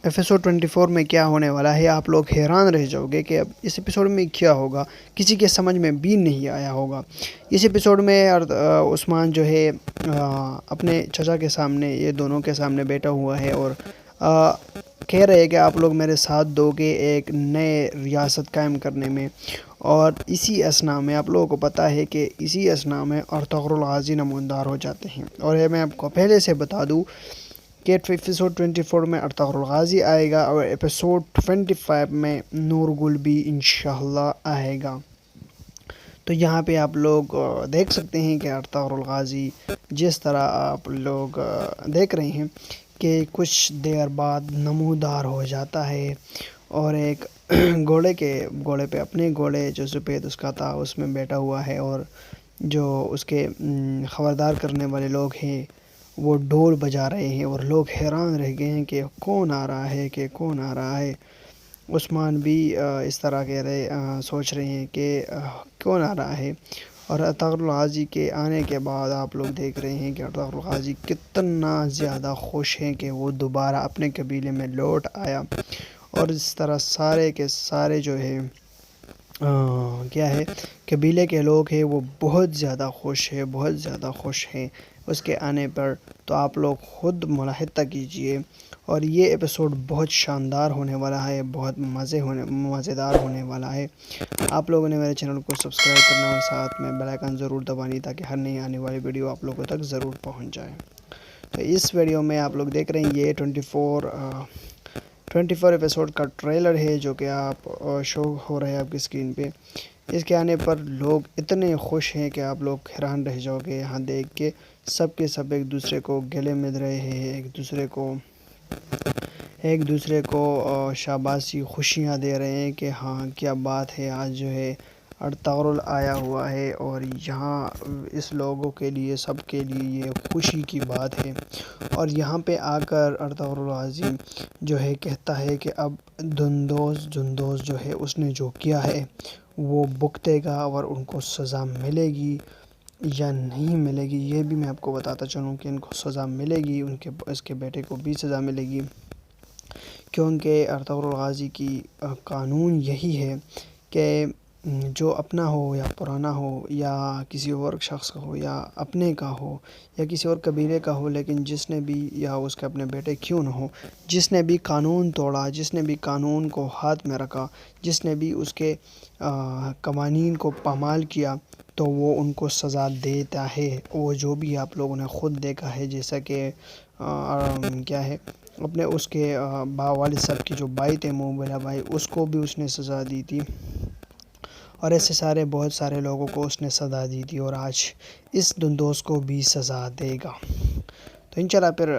Episode 24 میں کیا ہونے والا ہے، آپ لوگ حیران رہ جاؤ گے کہ اب اس ایپیسوڈ میں کیا ہوگا، کسی کے سمجھ میں بھی نہیں آیا ہوگا۔ اس ایپیسوڈ میں عثمان جو ہے اپنے چچا کے سامنے، یہ دونوں کے سامنے بیٹھا ہوا ہے اور کہہ رہے ہیں کہ آپ لوگ میرے ساتھ دو گے ایک نئے ریاست قائم کرنے میں۔ اور اسی اثنا میں آپ لوگوں کو پتہ ہے کہ اسی اثنا میں ارطغرل الغازی نمودار ہو جاتے ہیں۔ اور یہ میں آپ کو پہلے سے بتا دوں کہ ایپیسوڈ 24 میں ارطغرل الغازی آئے گا اور ایپیسوڈ 25 میں نور گل بھی انشاءاللہ آئے گا۔ تو یہاں پہ آپ لوگ دیکھ سکتے ہیں کہ ارطغرل الغازی جس طرح آپ لوگ دیکھ رہے ہیں کہ کچھ دیر بعد نمودار ہو جاتا ہے اور ایک گھوڑے پہ اپنے گھوڑے جو سفید اس کا تھا اس میں بیٹھا ہوا ہے، اور جو اس کے خبردار کرنے والے لوگ ہیں وہ ڈھول بجا رہے ہیں اور لوگ حیران رہ گئے ہیں کہ کون آ رہا ہے، کہ کون آ رہا ہے۔ عثمان بھی اس طرح سوچ رہے ہیں کہ کون آ رہا ہے۔ اور ارطغرل الغازی کے آنے کے بعد آپ لوگ دیکھ رہے ہیں کہ ارطغرل الغازی کتنا زیادہ خوش ہیں کہ وہ دوبارہ اپنے قبیلے میں لوٹ آیا۔ اور اس طرح سارے کے سارے جو ہے کیا ہے قبیلے کے لوگ ہیں وہ بہت زیادہ خوش ہیں اس کے آنے پر۔ تو آپ لوگ خود ملاحظہ کیجئے، اور یہ ایپیسوڈ بہت شاندار ہونے والا ہے، بہت مزیدار ہونے والا ہے۔ آپ لوگوں نے میرے چینل کو سبسکرائب کرنا اور ساتھ میں بیل آئیکن ضرور دبانی تاکہ ہر نئی آنے والی ویڈیو آپ لوگوں تک ضرور پہنچ جائے۔ تو اس ویڈیو میں آپ لوگ دیکھ رہے ہیں یہ 24 ایپیسوڈ کا ٹریلر ہے جو کہ آپ شو ہو رہا ہے آپ کی اسکرین پہ۔ اس کے آنے پر لوگ اتنے خوش ہیں کہ آپ لوگ حیران رہ جاؤ گے یہاں دیکھ کے۔ سب کے سب ایک دوسرے کو گلے مل رہے ہیں، ایک دوسرے کو شاباشی خوشیاں دے رہے ہیں کہ ہاں کیا بات ہے، آج جو ہے ارطغرل آیا ہوا ہے اور یہاں اس لوگوں کے لیے سب کے لیے یہ خوشی کی بات ہے۔ اور یہاں پہ آ کر ارطغرل الغازی جو ہے کہتا ہے کہ اب جندوز جو ہے اس نے جو کیا ہے وہ بھگتے گا، اور ان کو سزا ملے گی یا نہیں ملے گی یہ بھی میں آپ کو بتاتا چلوں کہ ان کو سزا ملے گی، اس کے بیٹے کو بھی سزا ملے گی، کیونکہ ارطغرل الغازی کی قانون یہی ہے کہ جو اپنا ہو یا پرانا ہو یا کسی اور شخص کا ہو یا اپنے کا ہو یا کسی اور قبیلے کا ہو، لیکن جس نے بھی یا اس کے اپنے بیٹے کیوں نہ ہو، جس نے بھی قانون توڑا، جس نے بھی قانون کو ہاتھ میں رکھا، جس نے بھی اس کے قوانین کو پامال کیا تو وہ ان کو سزا دیتا ہے۔ وہ جو بھی آپ لوگوں نے خود دیکھا ہے، جیسا کہ کیا ہے اپنے اس کے والد صاحب کی جو بھائی تھے موبلا بھائی، اس کو بھی اس نے سزا دی تھی، اور ایسے بہت سارے لوگوں کو اس نے سزا دی تھی، اور آج اس دندوز کو بھی سزا دے گا۔ تو انشاءاللہ پھر